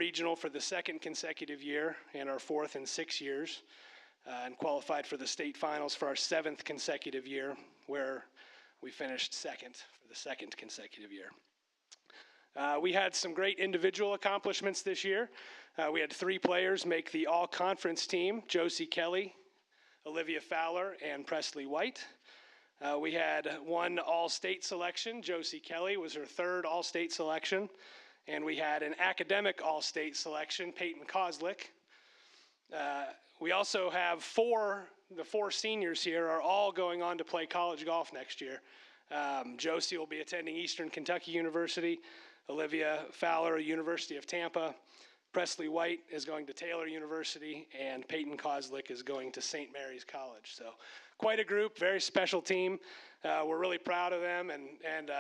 regional for the second consecutive year and our fourth in 6 years, and qualified for the state finals for our seventh consecutive year, where we finished second for the second consecutive year. We had some great individual accomplishments this year. We had 3 players make the all-conference team: Josie Kelly, Olivia Fowler, and Presley White. We had 1 all-state selection. Josie Kelly was her 3rd all-state selection. And we had an academic all-state selection, Peyton Kozlik. We also have the 4 seniors here are all going on to play college golf next year. Josie will be attending Eastern Kentucky University, Olivia Fowler, University of Tampa, Presley White is going to Taylor University, and Peyton Kozlik is going to St. Mary's College. So quite a group, very special team. We're really proud of them, and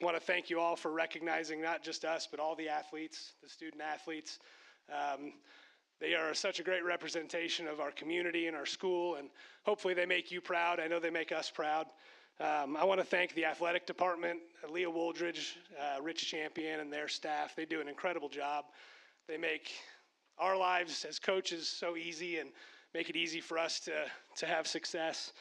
want to thank you all for recognizing not just us, but all the athletes, the student athletes. They are such a great representation of our community and our school, and hopefully they make you proud. I know they make us proud. I want to thank the athletic department, Leah Wooldridge, Rich Champion, and their staff. They do an incredible job. They make our lives as coaches so easy and make it easy for us to have success.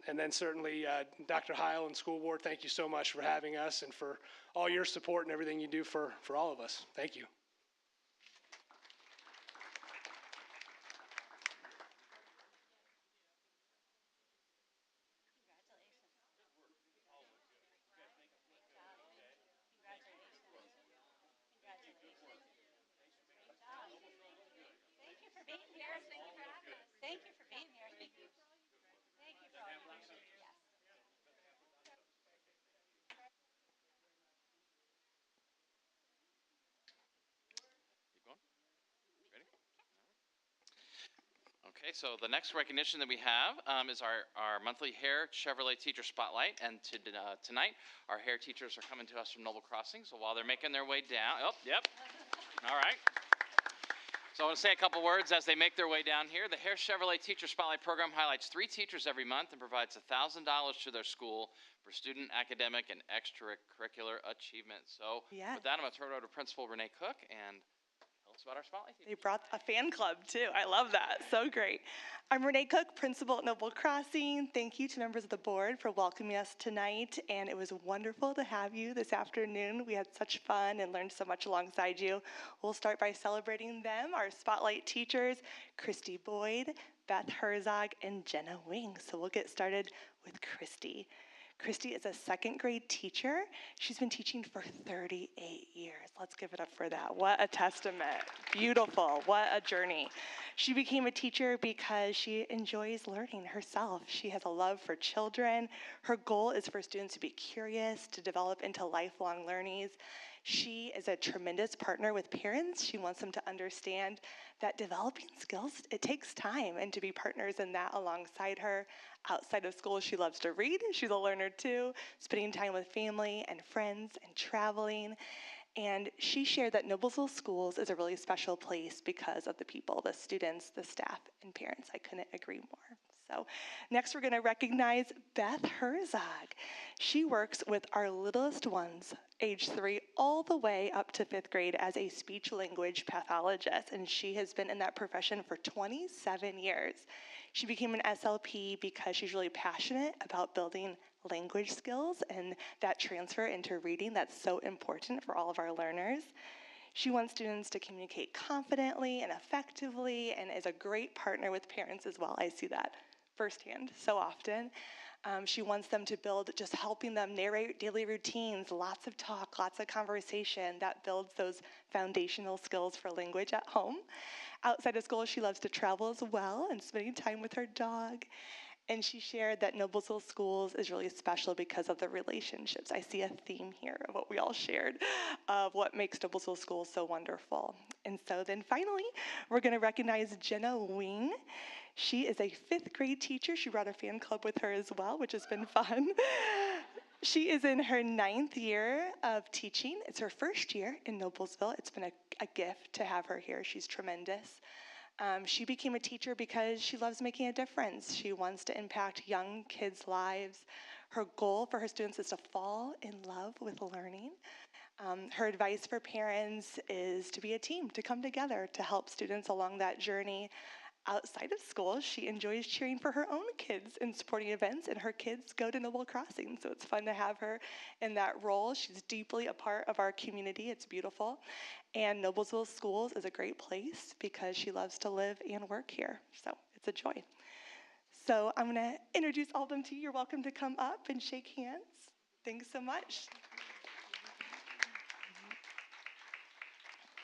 And then certainly Dr. Heil and School Board, thank you so much for having us and for all your support and everything you do for all of us. Thank you. Okay, so the next recognition that we have is our monthly Hair Chevrolet Teacher Spotlight, and tonight our hair teachers are coming to us from Noble Crossing, so while they're making their way down, all right. So I want to say a couple words as they make their way down here. The Hair Chevrolet Teacher Spotlight program highlights 3 teachers every month and provides $1,000 to their school for student, academic, and extracurricular achievement. So with that, I'm going to turn it over to Principal Renee Cook and about our spotlight team. They brought a fan club too. I love that. So great. I'm Renee Cook, principal at Noble Crossing. Thank you to members of the board for welcoming us tonight, and it was wonderful to have you this afternoon. We had such fun and learned so much alongside you. We'll start by celebrating them, our spotlight teachers, Christy Boyd, Beth Herzog, and Jenna Wing. So we'll get started with Christy. Christy is a 2nd grade teacher. She's been teaching for 38 years. Let's give it up for that. What a testament. Beautiful. What a journey. She became a teacher because she enjoys learning herself. She has a love for children. Her goal is for students to be curious, to develop into lifelong learners. She is a tremendous partner with parents. She wants them to understand that developing skills, it takes time, and to be partners in that alongside her. Outside of school, she loves to read. She's a learner too, spending time with family and friends and traveling. And she shared that Noblesville Schools is a really special place because of the people, the students, the staff, and parents. I couldn't agree more. So next we're going to recognize Beth Herzog. She works with our littlest ones, age 3, all the way up to 5th grade as a speech language pathologist, and she has been in that profession for 27 years. She became an SLP because she's really passionate about building language skills and that transfer into reading that's so important for all of our learners. She wants students to communicate confidently and effectively and is a great partner with parents as well. I see that firsthand so often. She wants them to build, just helping them narrate daily routines, lots of talk, lots of conversation that builds those foundational skills for language at home. Outside of school, she loves to travel as well and spending time with her dog. And she shared that Noblesville Schools is really special because of the relationships. I see a theme here of what we all shared of what makes Noblesville Schools so wonderful. And so then finally, we're going to recognize Jenna Wing. She is a 5th grade teacher. She brought a fan club with her as well, which has been fun. She is in her 9th year of teaching. It's her first year in Noblesville. It's been a gift to have her here. She's tremendous. She became a teacher because she loves making a difference. She wants to impact young kids' lives. Her goal for her students is to fall in love with learning. Her advice for parents is to be a team, to come together to help students along that journey. Outside of school, she enjoys cheering for her own kids in sporting events, and her kids go to Noble Crossing, so it's fun to have her in that role. She's deeply a part of our community. It's beautiful. And Noblesville Schools is a great place because she loves to live and work here, so it's a joy. So I'm going to introduce all of them to you. You're welcome to come up and shake hands. Thanks so much.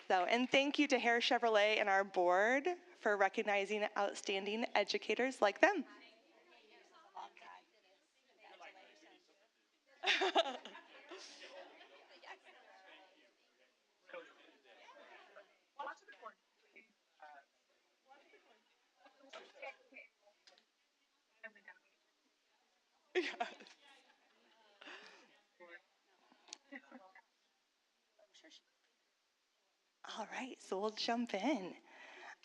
And thank you to Hare Chevrolet and our board for recognizing outstanding educators like them. All right, so we'll jump in.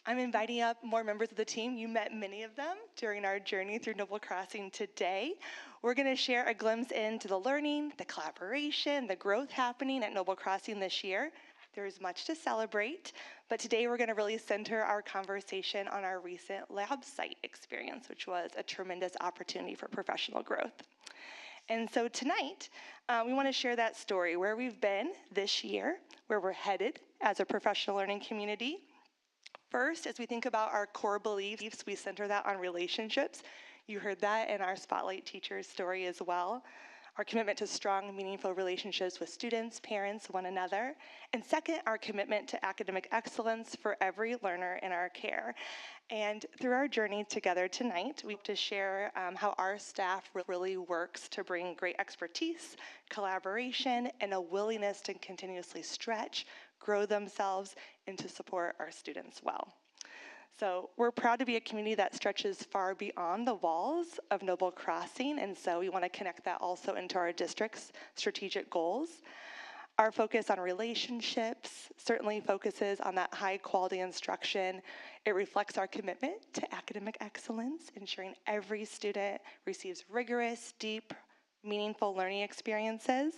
I'm inviting up more members of the team. You met many of them during our journey through Noble Crossing today. We're going to share a glimpse into the learning, the collaboration, the growth happening at Noble Crossing this year. There's much to celebrate, but today we're going to really center our conversation on our recent lab site experience, which was a tremendous opportunity for professional growth. And so tonight, we want to share that story, where we've been this year, where we're headed as a professional learning community. First, as we think about our core beliefs, we center that on relationships. You heard that in our Spotlight Teacher's story as well. Our commitment to strong, meaningful relationships with students, parents, one another. And second, our commitment to academic excellence for every learner in our care. And through our journey together tonight, we have to share how our staff really works to bring great expertise, collaboration, and a willingness to continuously stretch, grow themselves, and to support our students well. So we're proud to be a community that stretches far beyond the walls of Noble Crossing, and so we want to connect that also into our district's strategic goals. Our focus on relationships certainly focuses on that high quality instruction. It reflects our commitment to academic excellence, ensuring every student receives rigorous, deep, meaningful learning experiences.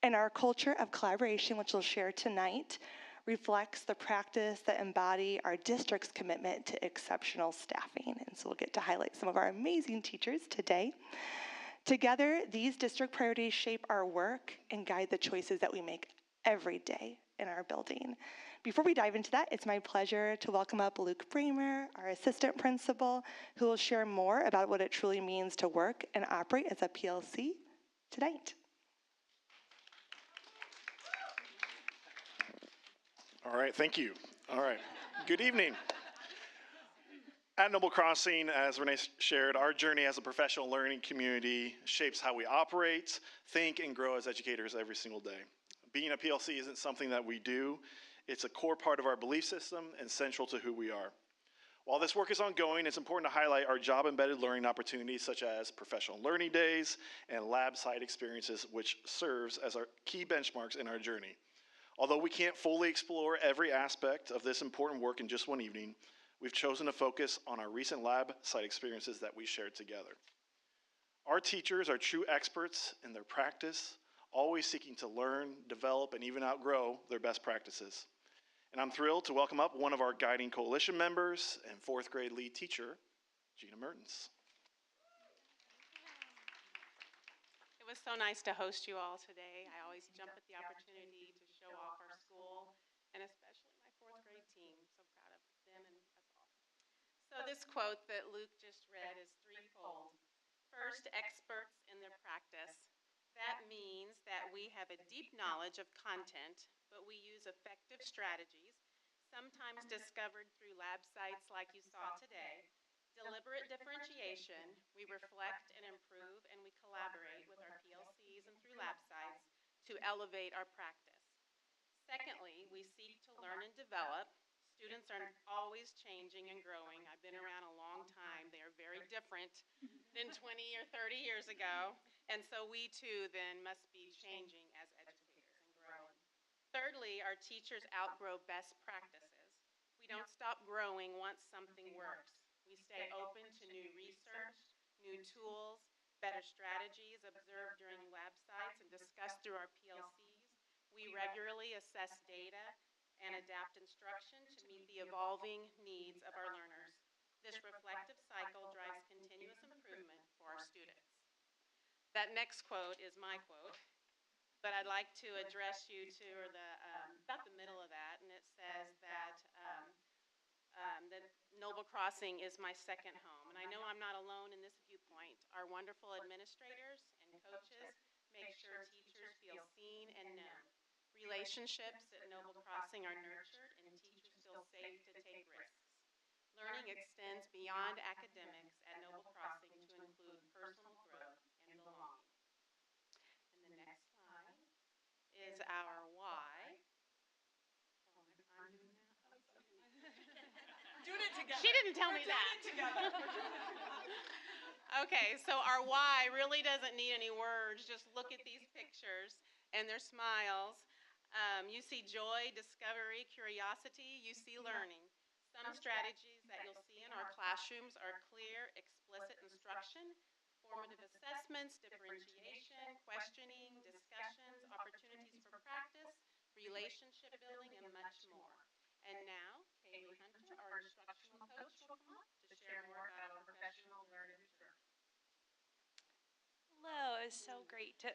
And our culture of collaboration, which we'll share tonight, reflects the practice that embody our district's commitment to exceptional staffing. And so we'll get to highlight some of our amazing teachers today. Together, these district priorities shape our work and guide the choices that we make every day in our building. Before we dive into that, it's my pleasure to welcome up Luke Bramer, our assistant principal, who will share more about what it truly means to work and operate as a PLC tonight. All right, thank you. All right, good evening. At Noble Crossing, as Renee shared, our journey as a professional learning community shapes how we operate, think, and grow as educators every single day. Being a PLC isn't something that we do. It's a core part of our belief system and central to who we are. While this work is ongoing, it's important to highlight our job-embedded learning opportunities such as professional learning days and lab site experiences, which serves as our key benchmarks in our journey. Although we can't fully explore every aspect of this important work in just one evening, we've chosen to focus on our recent lab site experiences that we shared together. Our teachers are true experts in their practice, always seeking to learn, develop, and even outgrow their best practices. And I'm thrilled to welcome up one of our guiding coalition members and fourth grade lead teacher, Gina Mertens. It was so nice to host you all today. I always jump at the opportunity to show off our school, and especially my fourth grade team. So proud of them and us all. So this quote that Luke just read is threefold. First, experts in their practice. That means that we have a deep knowledge of content, but we use effective strategies, sometimes discovered through lab sites like you saw today. Deliberate differentiation, we reflect and improve, and we collaborate with our PLCs and through lab sites to elevate our practice. Secondly, we seek to learn and develop. Students are always changing and growing. I've been around a long time. They are very different than 20 or 30 years ago, and so we too then must be changing as educators and growing. Thirdly, our teachers outgrow best practices. We don't stop growing once something works. We stay open to new research, new tools, better strategies observed during lab sites and discussed through our PLCs. We regularly assess data and adapt instruction to meet the evolving needs of our learners. This reflective cycle drives continuous improvement for our students. That next quote is my quote, but I'd like to address you to about the middle of that, and it says that Noble Crossing is my second home. And I know I'm not alone in this viewpoint. Our wonderful administrators and coaches make sure teachers feel seen and known. Relationships at Noble Crossing are nurtured and teachers feel safe to take risks. Learning extends beyond academics at Noble Crossing to include personal growth and belonging. And the next slide is our why. Oh, I'm doing that? Doing it together. She didn't tell me that. Okay, so our why really doesn't need any words. Just look at these pictures and their smiles. You see joy, discovery, curiosity. You see learning. Some strategies that you'll see in our classrooms are clear, explicit instruction, formative assessments, differentiation, questioning, discussions, opportunities for practice, relationship building, and much more. And now, Kaylee Hunter, our instructional coach, will come up to share more about our professional learning journey. Hello, it's so great to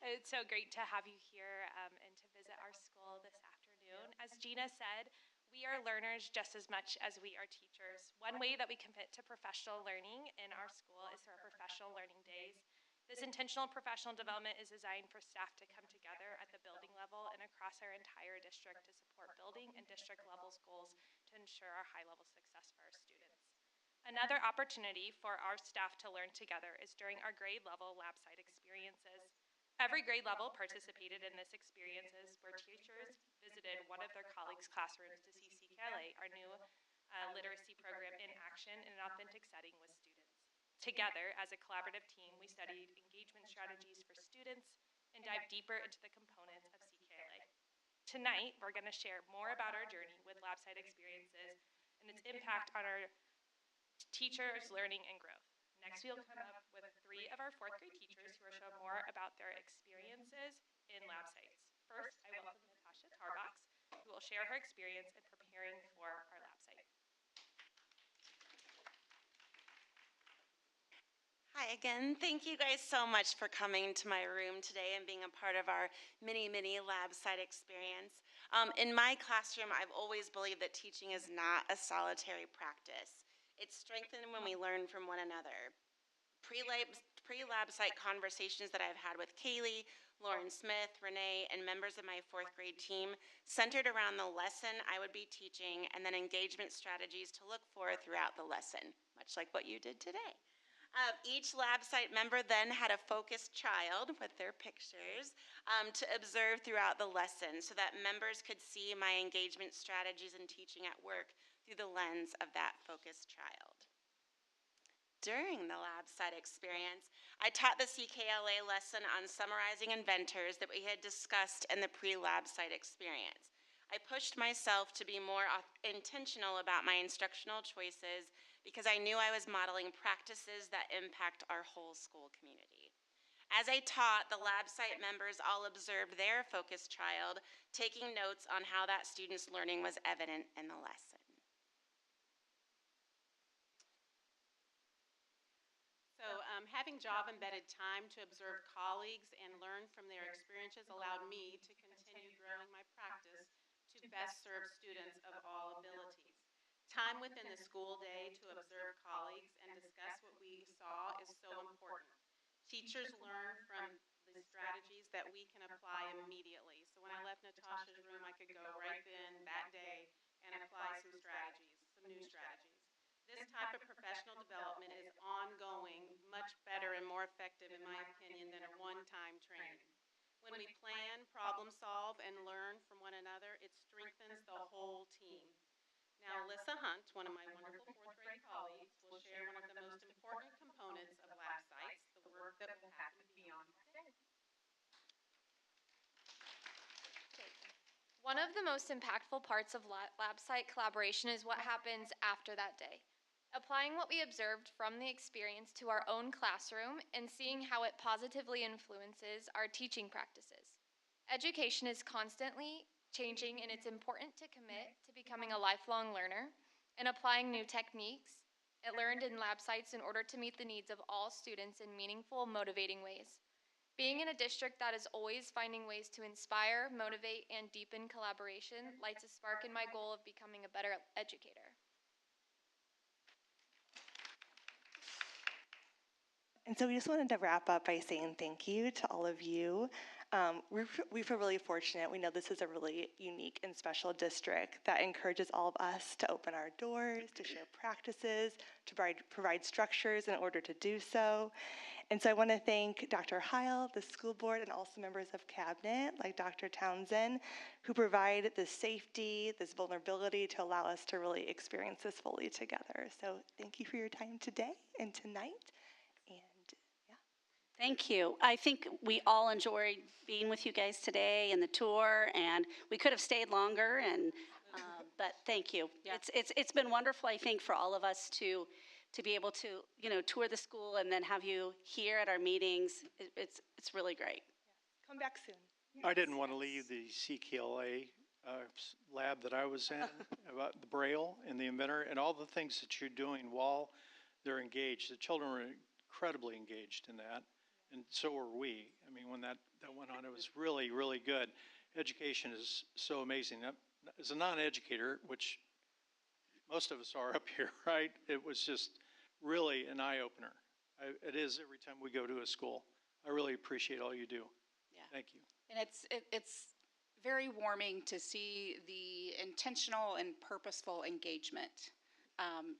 it's so great to have you here and to visit our school this afternoon. As Gina said, we are learners just as much as we are teachers. One way that we commit to professional learning in our school is through our professional learning days. This intentional professional development is designed for staff to come together at the building level and across our entire district to support building and district levels goals to ensure our high level success for our students. Another opportunity for our staff to learn together is during our grade level lab site experiences. Every grade level participated in this experiences where teachers visited one of their colleagues' classrooms to see CKLA, our new literacy program, in action in an authentic setting with students. Together, as a collaborative team, we studied engagement strategies for students and dived deeper into the components of CKLA. Tonight, we're going to share more about our journey with lab site experiences and its impact on our teachers' learning and growth. Next, we'll come up with 3 of our 4th grade teachers who will show more about their experiences in lab sites. First, I welcome Natasha Tarbox, who will share her experience in preparing for our lab site. Hi again. Thank you guys so much for coming to my room today and being a part of our mini lab site experience. In my classroom, I've always believed that teaching is not a solitary practice. It's strengthened when we learn from one another. Pre-lab site conversations that I've had with Kaylee, Lauren Smith, Renee, and members of my 4th grade team centered around the lesson I would be teaching and then engagement strategies to look for throughout the lesson, much like what you did today. Each lab site member then had a focused child with their pictures to observe throughout the lesson so that members could see my engagement strategies and teaching at work through the lens of that focused child. During the lab site experience, I taught the CKLA lesson on summarizing inventors that we had discussed in the pre-lab site experience. I pushed myself to be more intentional about my instructional choices because I knew I was modeling practices that impact our whole school community. As I taught, the lab site members all observed their focused child, taking notes on how that student's learning was evident in the lesson. So having job-embedded time to observe colleagues and learn from their experiences allowed me to continue growing my practice to best serve students of all abilities. Time within the school day to observe colleagues and discuss what we saw is so important. Teachers learn from the strategies that we can apply immediately. So when I left Natasha's room, I could go right then that day and apply some strategies, some new strategies. This type of professional development is ongoing, much better and more effective, in my opinion, than a one-time training. When we plan, problem solve, and learn from one another, it strengthens the whole team. Now, Alyssa Hunt, one of my wonderful 4th grade colleagues, will share one of the most important components of lab sites, the work that will happen beyond that day. One of the most impactful parts of lab site collaboration is what happens after that day. Applying what we observed from the experience to our own classroom and seeing how it positively influences our teaching practices. Education is constantly changing, and it's important to commit to becoming a lifelong learner and applying new techniques learned in lab sites in order to meet the needs of all students in meaningful, motivating ways. Being in a district that is always finding ways to inspire, motivate, and deepen collaboration lights a spark in my goal of becoming a better educator. And so we just wanted to wrap up by saying thank you to all of you. We feel really fortunate. We know this is a really unique and special district that encourages all of us to open our doors, to share practices, to provide structures in order to do so. And so I want to thank Dr. Heil, the school board, and also members of cabinet like Dr. Townsend, who provide this safety, this vulnerability to allow us to really experience this fully together. So thank you for your time today and tonight. Thank you. I think we all enjoyed being with you guys today and the tour, and we could have stayed longer, but thank you. Yeah. It's been wonderful, I think, for all of us to be able to, tour the school and then have you here at our meetings. It's really great. Come back soon. I didn't want to leave the CKLA lab that I was in about the Braille and the inventor and all the things that you're doing while they're engaged. The children were incredibly engaged in that. And so were we. I mean, when that went on, it was really, really good. Education is so amazing. As a non-educator, which most of us are up here, right? It was just really an eye-opener. It is every time we go to a school. I really appreciate all you do. Yeah. Thank you. And it's very warming to see the intentional and purposeful engagement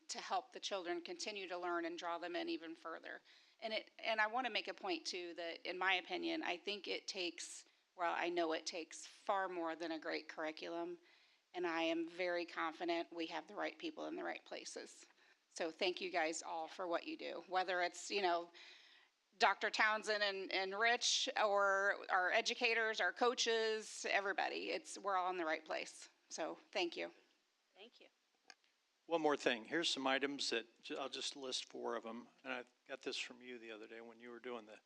to help the children continue to learn and draw them in even further. And I want to make a point too that, in my opinion, I think I know it takes far more than a great curriculum, and I am very confident we have the right people in the right places. So thank you guys all for what you do, whether it's Dr. Townsend and Rich, or our educators, our coaches, everybody. We're all in the right place. So thank you. Thank you. One more thing. Here's some items that I'll just list 4 of them. And I got this from you the other day when you were doing that.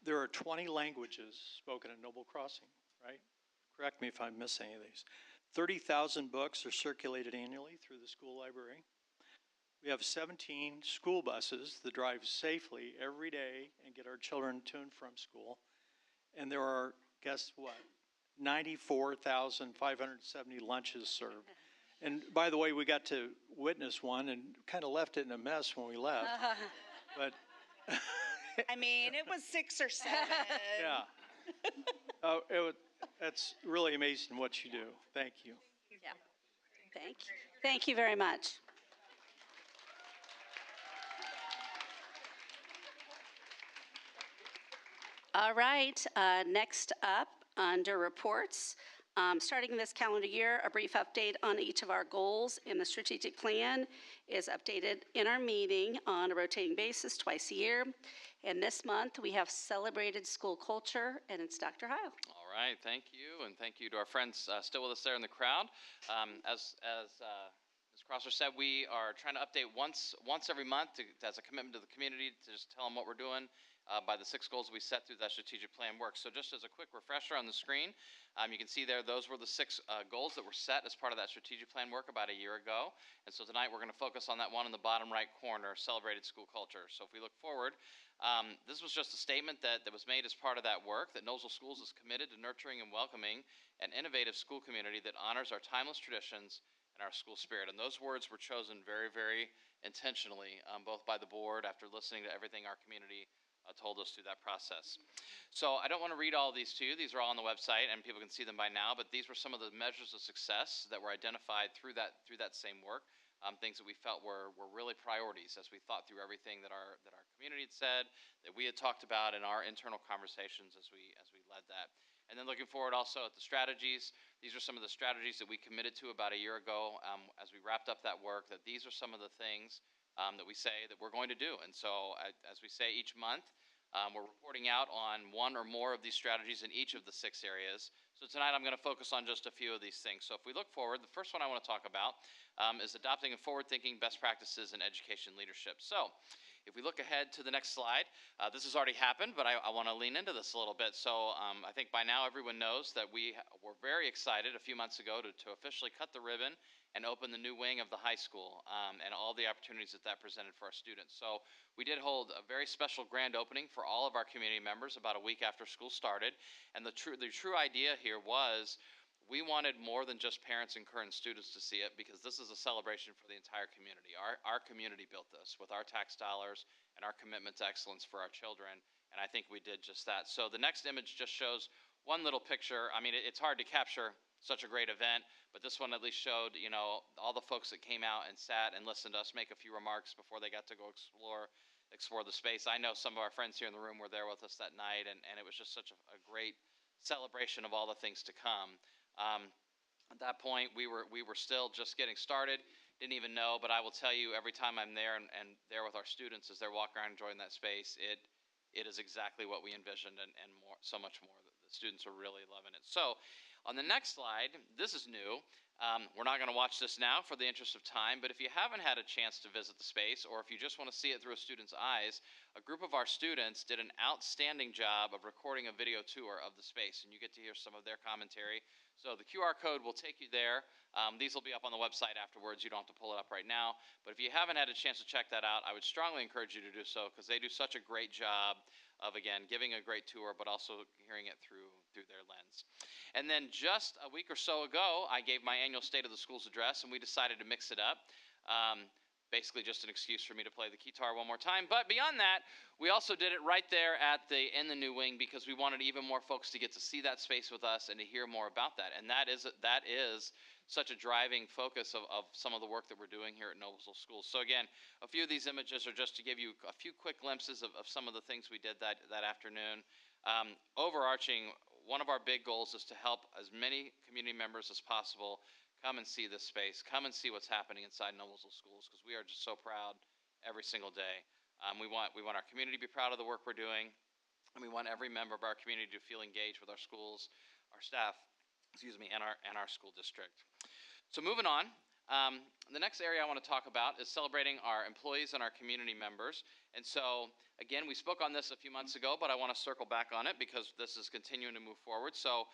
There are 20 languages spoken at Noble Crossing, right? Correct me if I miss any of these. 30,000 books are circulated annually through the school library. We have 17 school buses that drive safely every day and get our children to and from school. And there are, guess what, 94,570 lunches served. And by the way, we got to witness one and kind of left it in a mess when we left. But I mean, it was 6 or 7. yeah. That's really amazing what you do. Thank you. Yeah. Thank you. Thank you very much. All right, next up under reports, starting this calendar year, a brief update on each of our goals in the strategic plan is updated in our meeting on a rotating basis twice a year. And this month we have celebrated school culture, and it's Dr. Heil. All right, thank you, and thank you to our friends still with us there in the crowd. As Ms. Crosser said, we are trying to update once every month as a commitment to the community to just tell them what we're doing by the 6 goals we set through that strategic plan work. So just as a quick refresher on the screen, you can see there those were the 6 goals that were set as part of that strategic plan work about a year ago. And so tonight we're going to focus on that one in the bottom right corner, celebrated school culture. So if we look forward, this was just a statement that was made as part of that work, that Noblesville Schools is committed to nurturing and welcoming an innovative school community that honors our timeless traditions and our school spirit. And those words were chosen very, very intentionally, both by the board after listening to everything our community told us through that process. So I don't want to read all of these to you. These are all on the website and people can see them by now, but these were some of the measures of success that were identified through that same work, things that we felt were really priorities as we thought through everything that our community had said, that we had talked about in our internal conversations as we led that. And then looking forward also at the strategies, these are some of the strategies that we committed to about a year ago as we wrapped up that work, that these are some of the things that we say that we're going to do. And so as we say each month, we're reporting out on one or more of these strategies in each of the 6 areas. So tonight I'm going to focus on just a few of these things. So if we look forward, the first one I want to talk about is adopting and forward-thinking best practices in education leadership. So If we look ahead to the next slide, this has already happened, but I want to lean into this a little bit. So I think by now everyone knows that we were very excited a few months ago to officially cut the ribbon and open the new wing of the high school and all the opportunities that presented for our students. So we did hold a very special grand opening for all of our community members about a week after school started. And the true idea here was we wanted more than just parents and current students to see it, because this is a celebration for the entire community. Our community built this with our tax dollars and our commitment to excellence for our children, and I think we did just that. So the next image just shows one little picture. I mean, it's hard to capture such a great event, but this one at least showed, you know, all the folks that came out and sat and listened to us make a few remarks before they got to go explore the space. I know some of our friends here in the room were there with us that night, and it was just such a great celebration of all the things to come. At that point, we were still just getting started, didn't even know, but I will tell you, every time I'm there and there with our students as they're walking around enjoying that space, it is exactly what we envisioned and more, so much more. The students are really loving it. So on the next slide, this is new. We're not going to watch this now for the interest of time, but if you haven't had a chance to visit the space, or if you just want to see it through a student's eyes, a group of our students did an outstanding job of recording a video tour of the space, and you get to hear some of their commentary. So the QR code will take you there. These will be up on the website afterwards. You don't have to pull it up right now. But if you haven't had a chance to check that out, I would strongly encourage you to do so, because they do such a great job of, again, giving a great tour, but also hearing it through their lens. And then just a week or so ago, I gave my annual State of the Schools address, and we decided to mix it up. Basically just an excuse for me to play the guitar one more time. But beyond that, we also did it right there in the new wing, because we wanted even more folks to get to see that space with us and to hear more about that. And that is such a driving focus of some of the work that we're doing here at Noblesville Schools. So again, a few of these images are just to give you a few quick glimpses of some of the things we did that afternoon. Overarching, one of our big goals is to help as many community members as possible come and see this space, come and see what's happening inside Noblesville Schools, because we are just so proud every single day. We want our community to be proud of the work we're doing, and we want every member of our community to feel engaged with our schools, our staff, and our school district. So moving on, the next area I want to talk about is celebrating our employees and our community members. And so, again, we spoke on this a few months ago, but I want to circle back on it because this is continuing to move forward. So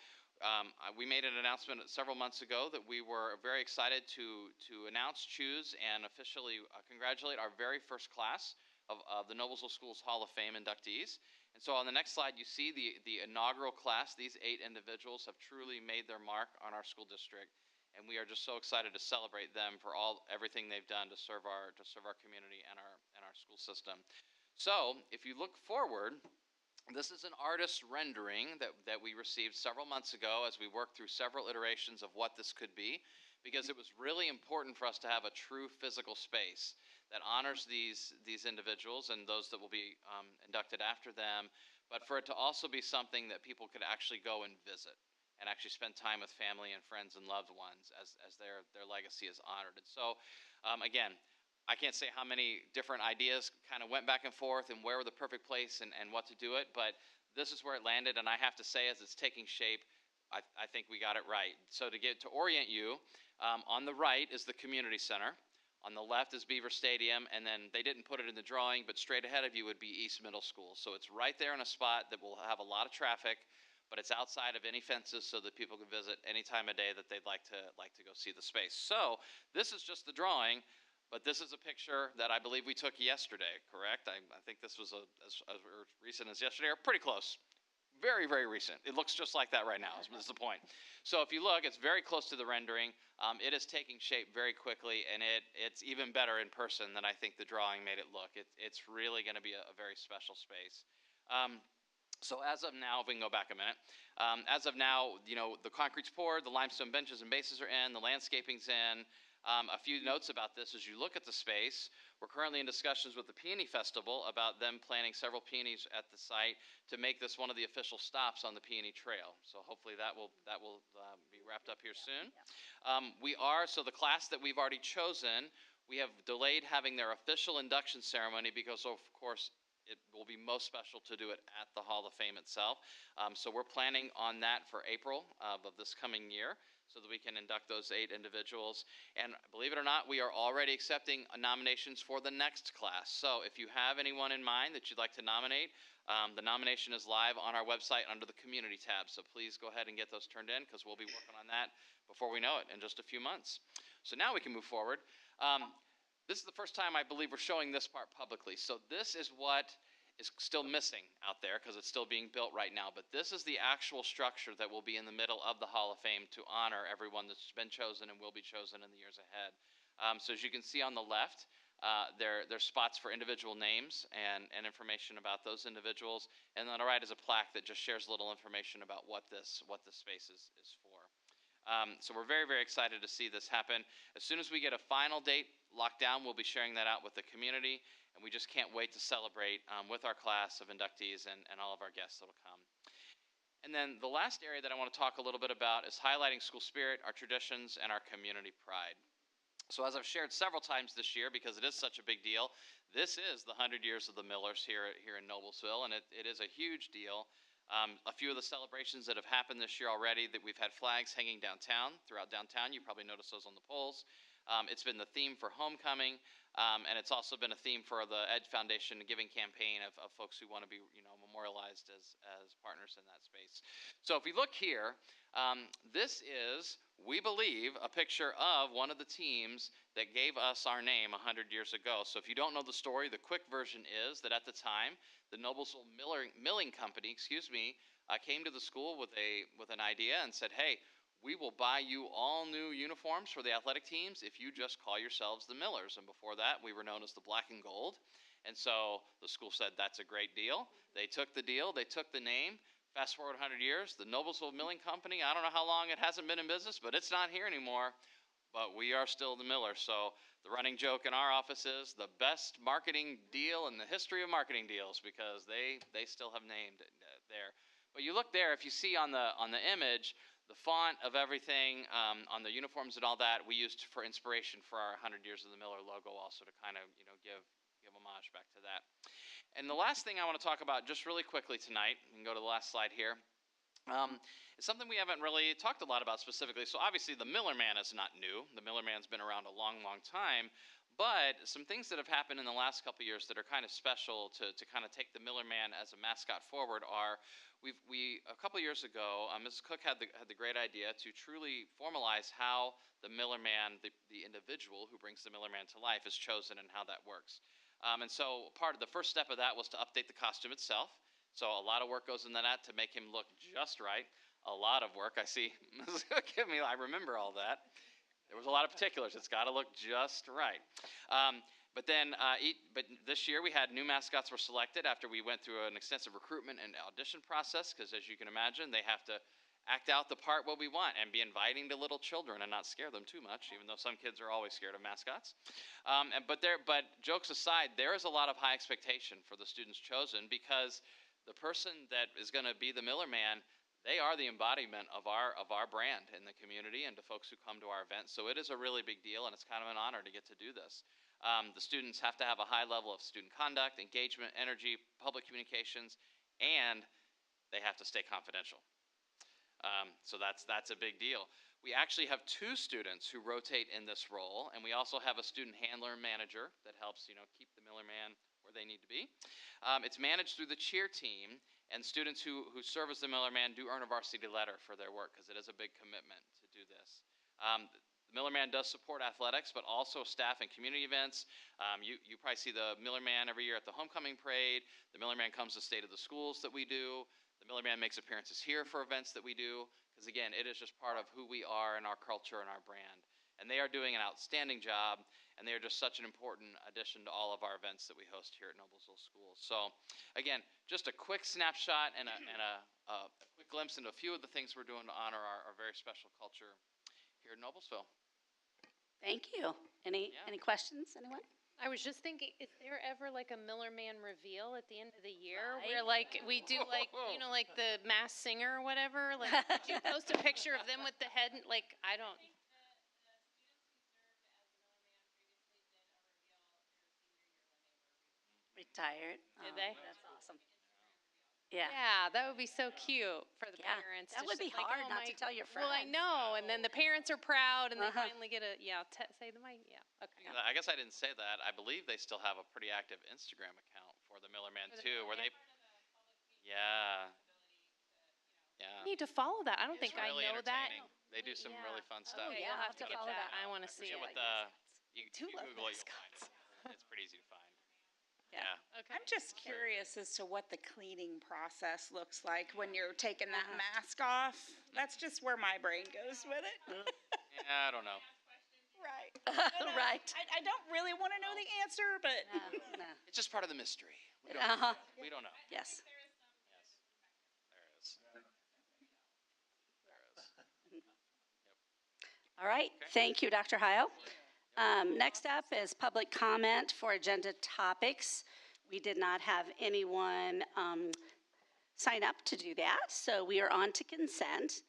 we made an announcement several months ago that we were very excited to announce, choose, and officially congratulate our very first class of the Noblesville Schools Hall of Fame inductees. And so on the next slide, you see the inaugural class. These 8 individuals have truly made their mark on our school district, and we are just so excited to celebrate them for everything they've done to serve our community and our school system. So if you look forward, this is an artist's rendering that we received several months ago as we worked through several iterations of what this could be, because it was really important for us to have a true physical space that honors these individuals and those that will be inducted after them, but for it to also be something that people could actually go and visit and actually spend time with family and friends and loved ones as their legacy is honored. And so, again, I can't say how many different ideas kind of went back and forth and where were the perfect place and what to do it, but this is where it landed, and I have to say, as it's taking shape, I think we got it right. So to orient you, on the right is the community center. On the left is Beaver Stadium, and then they didn't put it in the drawing, but straight ahead of you would be East Middle School. So it's right there in a spot that will have a lot of traffic, but it's outside of any fences so that people can visit any time of day that they'd like to go see the space. So this is just the drawing, but this is a picture that I believe we took yesterday, correct? I think this was as recent as yesterday, or pretty close. Very, very recent. It looks just like that right now, is the point. So if you look, it's very close to the rendering. It is taking shape very quickly, and it's even better in person than I think the drawing made it look. It's really going to be a very special space. So as of now, if we can go back a minute, as of now, the concrete's poured, the limestone benches and bases are in, the landscaping's in. A few notes about this as you look at the space. We're currently in discussions with the Peony Festival about them planting several peonies at the site to make this one of the official stops on the Peony Trail. So hopefully that will be wrapped up here soon. So the class that we've already chosen, we have delayed having their official induction ceremony because, of course, it will be most special to do it at the Hall of Fame itself. So we're planning on that for April of this coming year. so that we can induct those 8 individuals. And believe it or not, we are already accepting nominations for the next class. So if you have anyone in mind that you'd like to nominate, the nomination is live on our website under the community tab. So please go ahead and get those turned in, because we'll be working on that before we know it in just a few months. So now we can move forward. This is the first time I believe we're showing this part publicly. So this is what is still missing out there, because it's still being built right now. But this is the actual structure that will be in the middle of the Hall of Fame to honor everyone that's been chosen and will be chosen in the years ahead. So as you can see on the left, there's spots for individual names and information about those individuals. And on the right is a plaque that just shares a little information about what this space is for. So we're very, very excited to see this happen. As soon as we get a final date locked down, we'll be sharing that out with the community. And we just can't wait to celebrate with our class of inductees and all of our guests that will come. And then the last area that I want to talk a little bit about is highlighting school spirit, our traditions, and our community pride. So as I've shared several times this year, because it is such a big deal, this is the 100 years of the Millers here in Noblesville, and it is a huge deal. A few of the celebrations that have happened this year already, that we've had flags hanging throughout downtown. You probably noticed those on the poles. It's been the theme for homecoming, and it's also been a theme for the Edge Foundation giving campaign of folks who want to be, memorialized as partners in that space. So if we look here, this is, we believe, a picture of one of the teams that gave us our name 100 years ago. So if you don't know the story, the quick version is that at the time, the Noblesville Milling Company, came to the school with an idea and said, hey, we will buy you all new uniforms for the athletic teams if you just call yourselves the Millers. And before that, we were known as the Black and Gold. And so the school said, that's a great deal. They took the deal. They took the name. Fast forward 100 years, the Noblesville Milling Company, I don't know how long it hasn't been in business, but it's not here anymore. But we are still the Millers. So the running joke in our office is the best marketing deal in the history of marketing deals, because they still have named it there. But you look there, if you see on the image, the font of everything on the uniforms and all that, we used for inspiration for our 100 Years of the Miller logo, also to kind of give homage back to that. And the last thing I want to talk about just really quickly tonight, we can go to the last slide here, is something we haven't really talked a lot about specifically. So obviously the Miller Man is not new. The Miller Man's been around a long, long time. But some things that have happened in the last couple of years that are kind of special to kind of take the Miller Man as a mascot forward are, a couple of years ago, Mrs. Cook had the great idea to truly formalize how the Miller Man, the individual who brings the Miller Man to life, is chosen and how that works. And so the first step of that was to update the costume itself. So a lot of work goes into that to make him look just right. A lot of work. I see Mrs. Cook give me, I remember all that. There was a lot of particulars. It's got to look just right. But this year we had new mascots were selected after we went through an extensive recruitment and audition process, because as you can imagine, they have to act out the part what we want and be inviting to little children and not scare them too much, even though some kids are always scared of mascots. But jokes aside, there is a lot of high expectation for the students chosen, because the person that is going to be the Miller Man, they are the embodiment of our brand in the community and to folks who come to our events. So it is a really big deal, and it's kind of an honor to get to do this. The students have to have a high level of student conduct, engagement, energy, public communications, and they have to stay confidential. So that's a big deal. We actually have 2 students who rotate in this role, and we also have a student handler and manager that helps keep the Miller Man where they need to be. It's managed through the cheer team, and students who serve as the Miller Man do earn a varsity letter for their work, because it is a big commitment to do this. The Miller Man does support athletics, but also staff and community events. You probably see the Miller Man every year at the homecoming parade. The Miller Man comes to State of the Schools that we do. The Miller Man makes appearances here for events that we do, because again, it is just part of who we are and our culture and our brand. And they are doing an outstanding job, and they are just such an important addition to all of our events that we host here at Noblesville Schools. So again, just a quick snapshot and a quick glimpse into a few of the things we're doing to honor our very special culture here at Noblesville. Thank you. Any questions, anyone? I was just thinking, is there ever like a Miller Man reveal at the end of the year where like we do like, like the Masked Singer or whatever? Like, could you post a picture of them with the head? Like, I don't. Retired. Did they? That's awesome. Yeah. Yeah, that would be so cute for the Yeah, parents. that to would just be like, hard oh not my to tell your Well, I friends. know, and then the parents are proud, and they Uh-huh. finally get a say the mic. Yeah, okay. I guess I didn't say that. I believe they still have a pretty active Instagram account for the Miller Man too, where they. Yeah. Yeah. I need to follow that. I don't think Really I know that. entertaining. They do some Yeah. really fun stuff. Okay, yeah, you'll I'll have to have to get follow that. that. I want to I see forget it. what the. You do love Google it, you'll mascots. find it. It's pretty easy to find. Yeah. Yeah. Okay. I'm just curious as to what the cleaning process looks like when you're taking that mask off. That's just where my brain goes with it. Yeah, I don't know. Right. Right. I don't really want to know the answer, but No. It's just part of the mystery. We don't, Uh-huh. we don't know. Yes. Yes. There is. There is. All right. Thank you, Dr. Heil. Next up is public comment for agenda topics. We did not have anyone sign up to do that, so we are on to consent.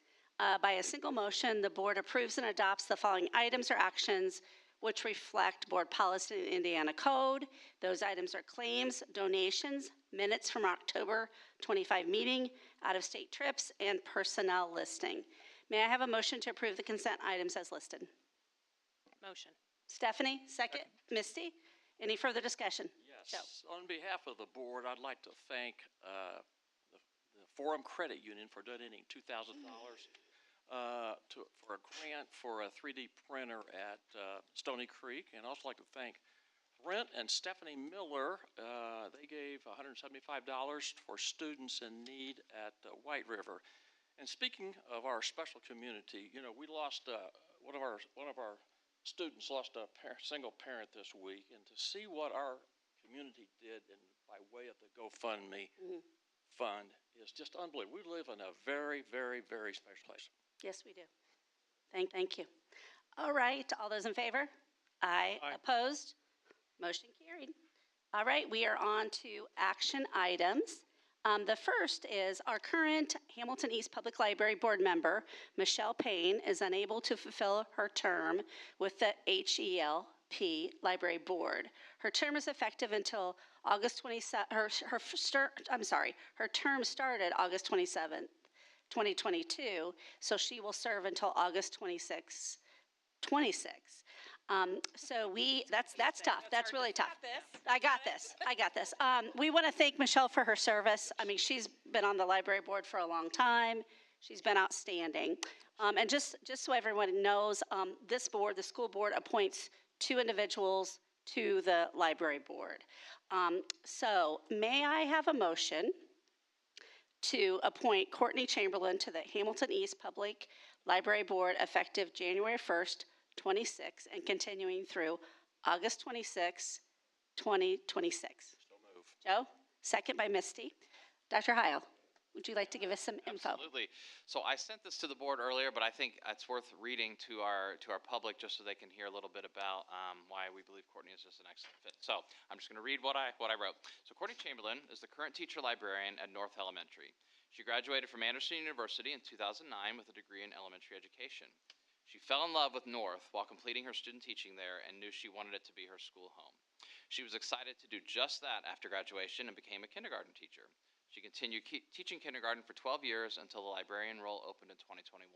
By a single motion, the board approves and adopts the following items or actions which reflect board policy and Indiana code. Those items are claims, donations, minutes from October 25 meeting, out-of-state trips, and personnel listing. May I have a motion to approve the consent items as listed? Motion. Stephanie, second. Misty, any further discussion? Joe. Yes. On behalf of the board, I'd like to thank the Forum Credit Union for donating $2,000 for a grant for a 3D printer at Stony Creek, and also like to thank Brent and Stephanie Miller. They gave $175 for students in need at White River. And speaking of our special community, you know, we lost one of our students lost a single parent this week, and to see what our community did by way of the GoFundMe fund is just unbelievable. We live in a very, very, very special place. Yes, we do. Thank you. All right, all those in favor? Aye. Aye. Opposed? Motion carried. All right, we are on to action items. The first is our current Hamilton East Public Library Board member, Michelle Payne, is unable to fulfill her term with the HELP Library Board. Her term is effective until August 27th. Her term started August 27th, 2022, so she will serve until August 26th, 26. That's tough. That's really tough. I got this. We want to thank Michelle for her service. I mean, she's been on the library board for a long time. She's been outstanding. And just so everyone knows, this board, the school board, appoints 2 individuals to the library board. So may I have a motion to appoint Courtney Chamberlain to the Hamilton East Public Library Board effective January 1st, 26, and continuing through August 26, 2026. So move. Joe, second by Misty. Dr. Heil, would you like to give us some info? Absolutely. So I sent this to the board earlier, but I think it's worth reading to our public just so they can hear a little bit about why we believe Courtney is just an excellent fit. So I'm just going to read what I wrote. So Courtney Chamberlain is the current teacher librarian at North Elementary. She graduated from Anderson University in 2009 with a degree in elementary education. She fell in love with North while completing her student teaching there and knew she wanted it to be her school home. She was excited to do just that after graduation and became a kindergarten teacher. She continued teaching kindergarten for 12 years until the librarian role opened in 2021.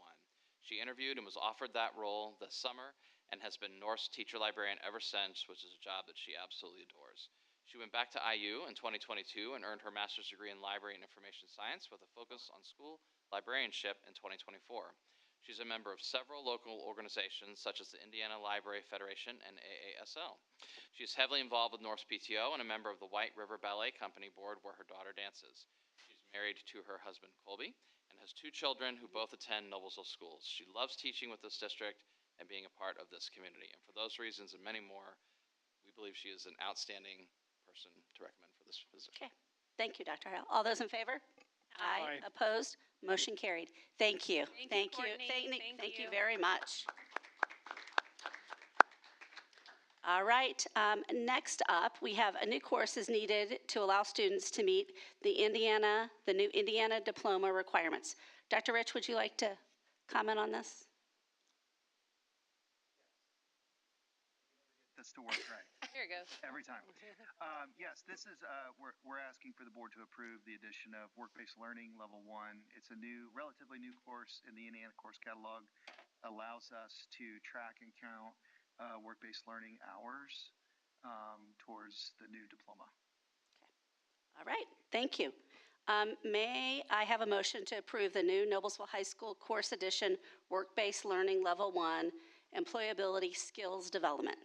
She interviewed and was offered that role this summer and has been North's teacher librarian ever since, which is a job that she absolutely adores. She went back to IU in 2022 and earned her master's degree in library and information science with a focus on school librarianship in 2024. She's a member of several local organizations such as the Indiana Library Federation and AASL. She is heavily involved with North's PTO and a member of the White River Ballet Company board where her daughter dances. She's married to her husband Colby and has 2 children who both attend Noblesville schools. She loves teaching with this district and being a part of this community. And for those reasons and many more, we believe she is an outstanding person to recommend for this position. Okay. Thank you, Dr. Heil. All those in favor? Aye. Opposed? Motion carried. Thank you. Thank you, Courtney. Thank you very much. All right. Next up, we have a new course is needed to allow students to meet the new Indiana diploma requirements. Dr. Rich, would you like to comment on this? has to work right. Here it goes. Every time. Yes, this is, we're asking for the board to approve the addition of Work-Based Learning Level 1. It's a relatively new course in the Indiana course catalog. Allows us to track and count work-based learning hours towards the new diploma. All right, thank you. May I have a motion to approve the new Noblesville High School Course Edition Work-Based Learning Level 1 Employability Skills Development?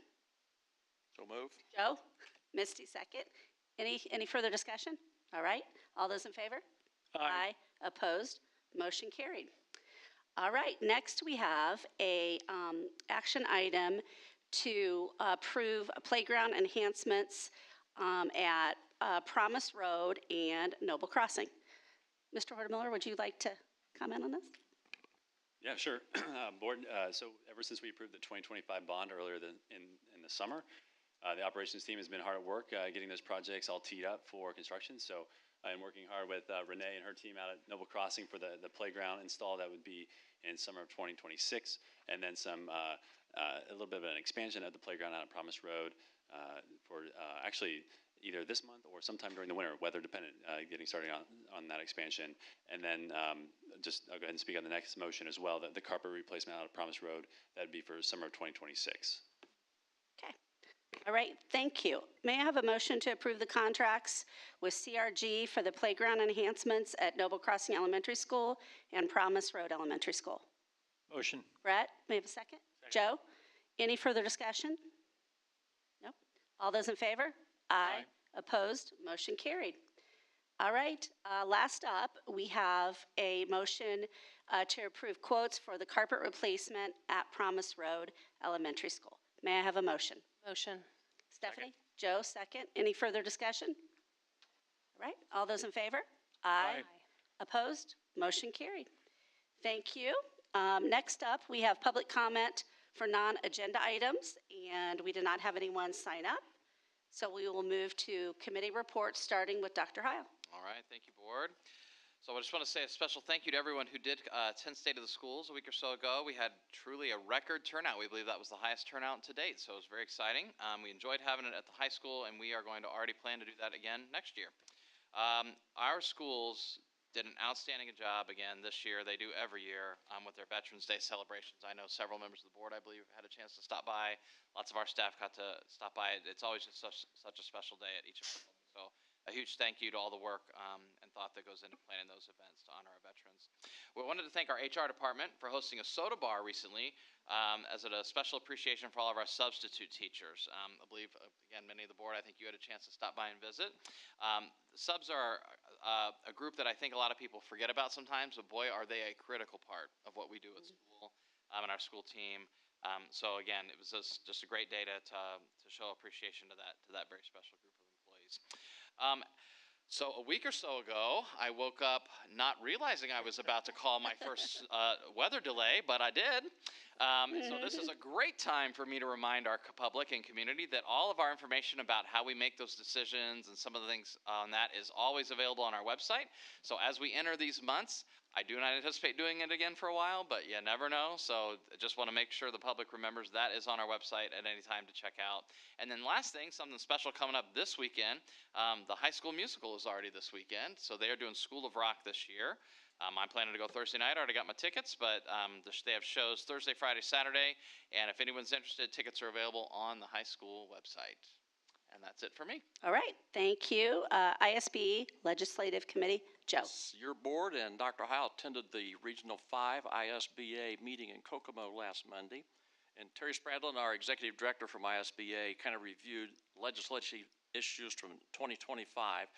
So move. Joe? Misty, second. Any further discussion? All right, all those in favor? Aye. Opposed? Motion carried. All right, next we have a action item to approve playground enhancements at Promise Road and Noble Crossing. Mr. Hortemiller, would you like to comment on this? Yeah, sure. Board, so ever since we approved the 2025 bond earlier in the summer, the operations team has been hard at work getting those projects all teed up for construction. So I'm working hard with Renee and her team out at Noble Crossing for the playground install that would be in summer of 2026, and then a little bit of an expansion of the playground out at Promise Road for actually either this month or sometime during the winter, weather dependent, getting started on that expansion. And then I'll go ahead and speak on the next motion as well, the carpet replacement out of Promise Road, that'd be for summer of 2026. Okay. All right, thank you. May I have a motion to approve the contracts with CRG for the playground enhancements at Noble Crossing Elementary School and Promise Road Elementary School? Motion. Brett, may I have a second? Joe? Any further discussion? Nope. All those in favor? Aye. Opposed? Motion carried. All right, last up, we have a motion to approve quotes for the carpet replacement at Promise Road Elementary School. May I have a motion? Motion. Stephanie? Second. Joe, second. Any further discussion? All right, all those in favor? Aye. Opposed? Motion carried. Thank you. Next up, we have public comment for non-agenda items, and we did not have anyone sign up. So we will move to committee reports, starting with Dr. Heil. All right, thank you, Board. So I just want to say a special thank you to everyone who did attend State of the Schools a week or so ago. We had truly a record turnout. We believe that was the highest turnout to date, so it was very exciting. We enjoyed having it at the high school, and we are going to already plan to do that again next year. Our schools did an outstanding job again this year. They do every year with their Veterans Day celebrations. I know several members of the board, I believe, had a chance to stop by. Lots of our staff got to stop by. It's always just such a special day at each of them. So a huge thank you to all the work and thought that goes into planning those events to honor our veterans. We wanted to thank our HR department for hosting a soda bar recently as a special appreciation for all of our substitute teachers. I believe, again, many of the board, I think you had a chance to stop by and visit. Subs are a group that I think a lot of people forget about sometimes, but boy, are they a critical part of what we do at school and our school team. So again, it was just a great day to show appreciation to that very special group of employees. So a week or so ago, I woke up not realizing I was about to call my first weather delay, but I did. So this is a great time for me to remind our public and community that all of our information about how we make those decisions and some of the things on that is always available on our website. So as we enter these months, I do not anticipate doing it again for a while, but you never know. So I just want to make sure the public remembers that is on our website at any time to check out. And then last thing, something special coming up this weekend. The High School Musical is already this weekend. So they are doing School of Rock this year. I'm planning to go Thursday night. I already got my tickets, but they have shows Thursday, Friday, Saturday. And if anyone's interested, tickets are available on the high school website. And that's it for me. All right, thank you. ISB Legislative Committee, Joe. Your board and Dr. Heil attended the Regional 5 ISBA meeting in Kokomo last Monday. And Terry Spradlin, our executive director from ISBA, kind of reviewed legislative issues from 2025.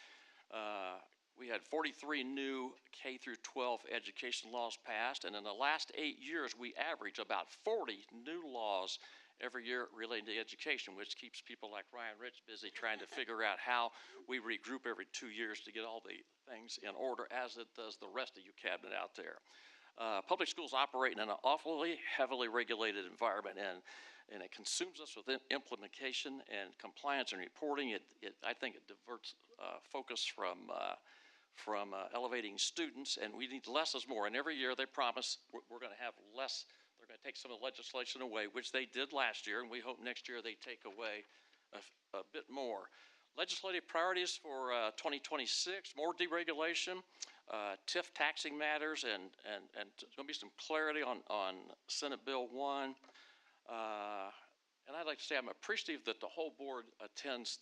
We had 43 new K through 12 education laws passed, and in the last 8 years, we average about 40 new laws every year relating to education, which keeps people like Ryan Rich busy trying to figure out how we regroup every 2 years to get all the things in order, as it does the rest of you cabinet out there. Public schools operate in an awfully heavily regulated environment, and it consumes us with implementation and compliance and reporting. I think it diverts focus from elevating students, and we need less is more. And every year they promise we're going to have less. they're going to take some of the legislation away, which they did last year, and we hope next year they take away a bit more. Legislative priorities for 2026, more deregulation, TIF taxing matters, and there's going to be some clarity on Senate Bill 1. And I'd like to say I'm appreciative that the whole board attends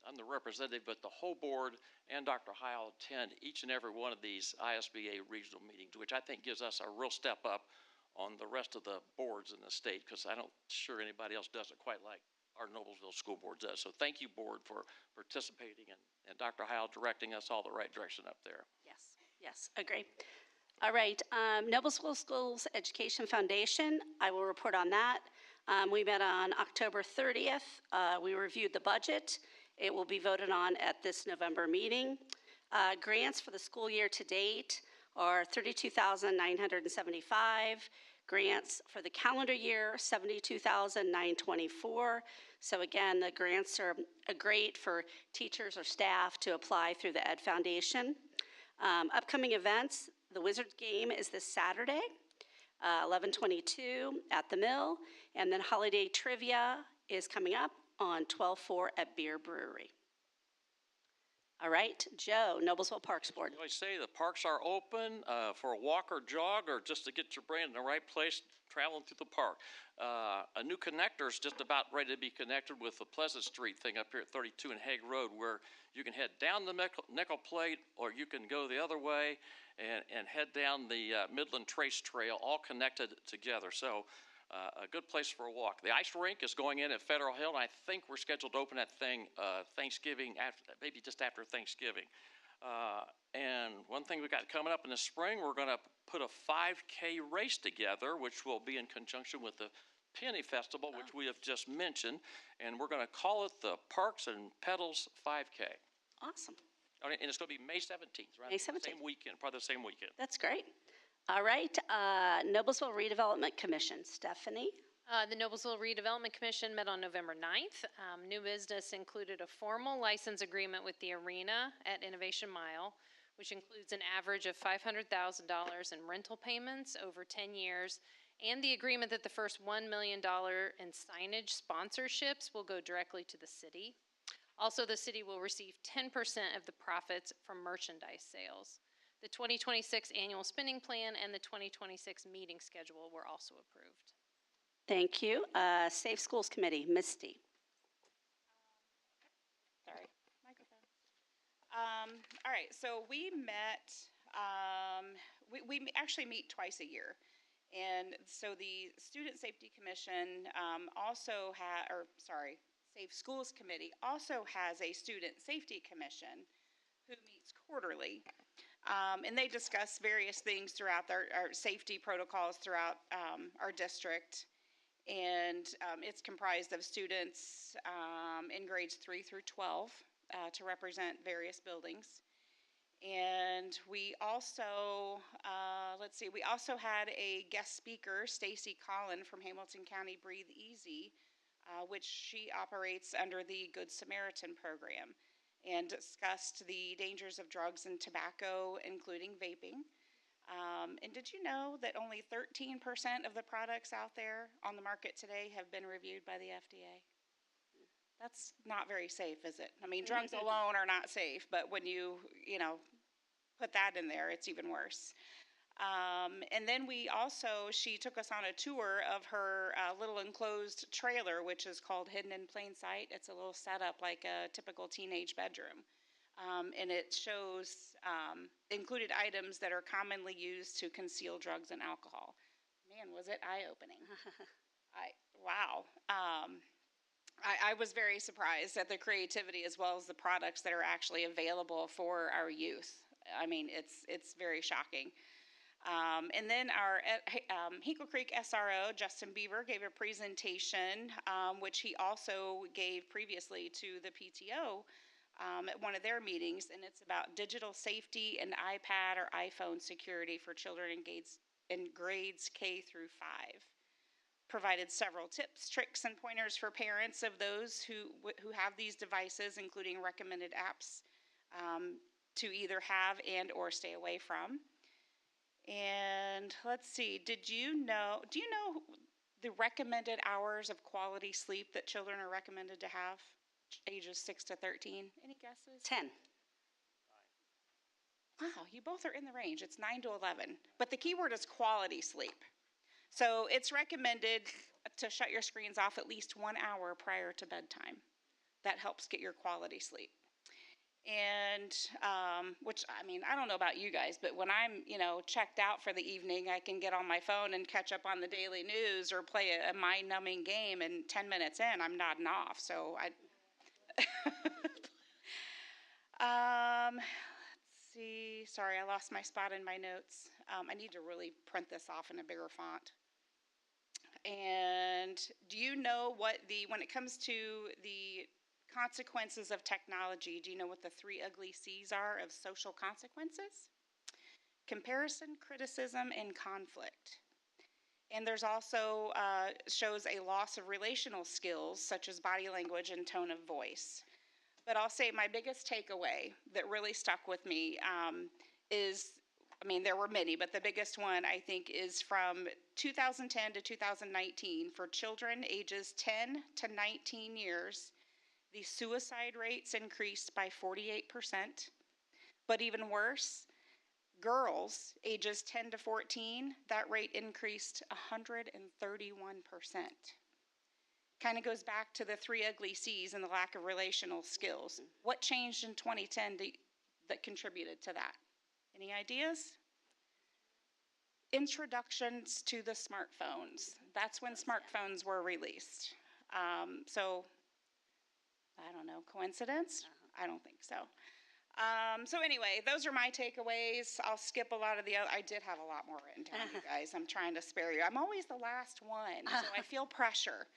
I'm the representative, but the whole board and Dr. Heil attend each and every one of these ISBA regional meetings, which I think gives us a real step up on the rest of the boards in the state, because I don't sure anybody else does it quite like our Noblesville School Board does. So thank you, board, for participating, and Dr. Heil directing us all the right direction up there. Yes, agree. All right, Noblesville Schools Education Foundation, I will report on that. We met on October 30th. We reviewed the budget. It will be voted on at this November meeting. Grants for the school year to date are $32,975. Grants for the calendar year, $72,924. So again, the grants are great for teachers or staff to apply through the Ed Foundation. Upcoming events, the Wizards game is this Saturday, 11/22 at the Mill, and then holiday trivia is coming up on 12/4 at Beer Brewery. All right, Joe, Noblesville Parks Board. I say the parks are open for a walk or jog, or just to get your brain in the right place traveling through the park. A new connector is just about ready to be connected with the Pleasant Street thing up here at 32 and Hague Road, where you can head down the nickel plate, or you can go the other way and head down the Midland Trace Trail, all connected together. So a good place for a walk. The ice rink is going in at Federal Hill, and I think we're scheduled to open that thing Thanksgiving, maybe just after Thanksgiving. And one thing we got coming up in the spring, we're going to put a 5K race together, which will be in conjunction with the Penny Festival, which we have just mentioned, and we're going to call it the Parks and Pedals 5K. Awesome. And it's going to be May 17th, right? May 17th. Same weekend, probably the same weekend. That's great. All right, Noblesville Redevelopment Commission, Stephanie. The Noblesville Redevelopment Commission met on November 9th. New business included a formal license agreement with the arena at Innovation Mile, which includes an average of $500,000 in rental payments over 10 years, and the agreement that the first $1 million in signage sponsorships will go directly to the city. Also, the city will receive 10% of the profits from merchandise sales. The 2026 annual spending plan and the 2026 meeting schedule were also approved. Thank you. Safe Schools Committee, Misty. Sorry, microphone. All right, so we met, we actually meet twice a year. And so the Student Safety Commission Safe Schools Committee also has a Student Safety Commission who meets quarterly. And they discuss various things throughout our safety protocols throughout our district. And it's comprised of students in grades 3 through 12 to represent various buildings. And we also, we also had a guest speaker, Stacy Collin from Hamilton County Breathe Easy, which she operates under the Good Samaritan program, and discussed the dangers of drugs and tobacco, including vaping. And did you know that only 13% of the products out there on the market today have been reviewed by the FDA? That's not very safe, is it? I mean, drugs alone are not safe, but when you put that in there, it's even worse. And then she took us on a tour of her little enclosed trailer, which is called Hidden in Plain Sight. It's a little setup like a typical teenage bedroom. And it shows included items that are commonly used to conceal drugs and alcohol. Man, was it eye-opening. Wow. I was very surprised at the creativity as well as the products that are actually available for our youth. I mean, it's very shocking. And then our Hinkle Creek SRO, Justin Beaver, gave a presentation, which he also gave previously to the PTO at one of their meetings, and it's about digital safety and iPad or iPhone security for children in grades K through 5. Provided several tips, tricks, and pointers for parents of those who have these devices, including recommended apps to either have and or stay away from. And let's see, do you know the recommended hours of quality sleep that children are recommended to have, ages 6 to 13? Any guesses? 10. Wow, you both are in the range. It's 9 to 11. But the key word is quality sleep. So it's recommended to shut your screens off at least 1 hour prior to bedtime. That helps get your quality sleep. And, which, I mean, I don't know about you guys, but when I'm, checked out for the evening, I can get on my phone and catch up on the daily news or play a mind-numbing game, and 10 minutes in, I'm nodding off. So let's see. Sorry, I lost my spot in my notes. I need to really print this off in a bigger font. And do you know when it comes to the consequences of technology, do you know what the 3 ugly C's are of social consequences? Comparison, criticism, and conflict. And there's also shows a loss of relational skills such as body language and tone of voice. But I'll say my biggest takeaway that really stuck with me is, there were many, but the biggest one I think is from 2010 to 2019 for children ages 10 to 19 years. The suicide rates increased by 48%, but even worse, girls ages 10 to 14, that rate increased 131%. Kind of goes back to the 3 ugly C's and the lack of relational skills. What changed in 2010 that contributed to that? Any ideas? Introductions to the smartphones. That's when smartphones were released. So I don't know, coincidence? I don't think so. So anyway, those are my takeaways. I'll skip a lot of the other. I did have a lot more written down, you guys. I'm trying to spare you. I'm always the last one, so I feel pressure.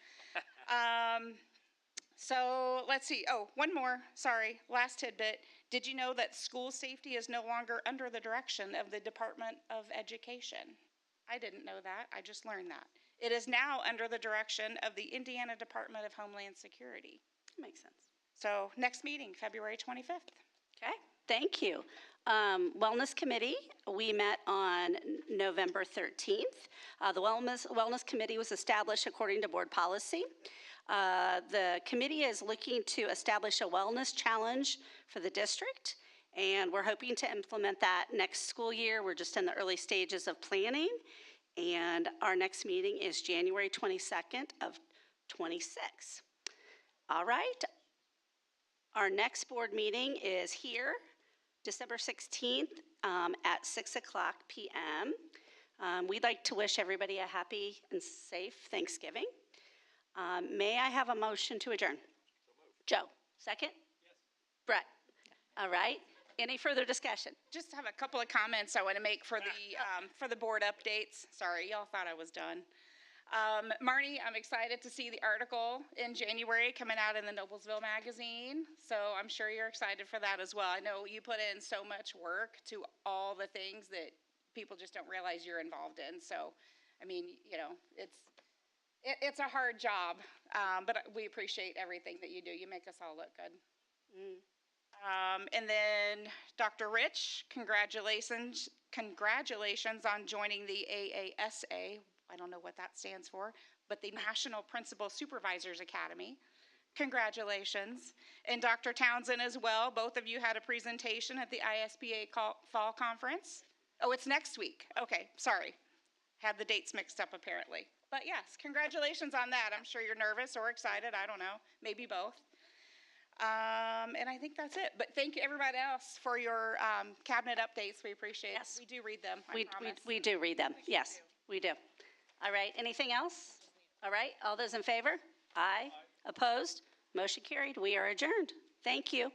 So let's see. Oh, one more. Sorry, last tidbit. Did you know that school safety is no longer under the direction of the Department of Education? I didn't know that. I just learned that. It is now under the direction of the Indiana Department of Homeland Security. Makes sense. So next meeting, February 25th. Okay, thank you. Wellness Committee, we met on November 13th. The Wellness Committee was established according to board policy. The committee is looking to establish a wellness challenge for the district, and we're hoping to implement that next school year. We're just in the early stages of planning, and our next meeting is January 22nd of 26. All right. Our next board meeting is here, December 16th at 6 o'clock p.m. We'd like to wish everybody a happy and safe Thanksgiving. May I have a motion to adjourn? Joe, second? Yes. Brett? All right. Any further discussion? Just have a couple of comments I want to make for the board updates. Sorry, y'all thought I was done. Marnie, I'm excited to see the article in January coming out in the Noblesville magazine, so I'm sure you're excited for that as well. I know you put in so much work to all the things that people just don't realize you're involved in, so, it's a hard job, but we appreciate everything that you do. You make us all look good. And then Dr. Rich, congratulations on joining the AASA. I don't know what that stands for, but the National Principal Supervisors Academy. Congratulations. And Dr. Townsend as well. Both of you had a presentation at the ISBA Fall Conference. Oh, it's next week. Okay, sorry. Had the dates mixed up apparently. But yes, congratulations on that. I'm sure you're nervous or excited. I don't know. Maybe both. And I think that's it. But thank you everybody else for your cabinet updates. We appreciate it. We do read them, I promise. We do read them. Yes, we do. All right, anything else? All right, all those in favor? Aye. Opposed? Motion carried. We are adjourned. Thank you.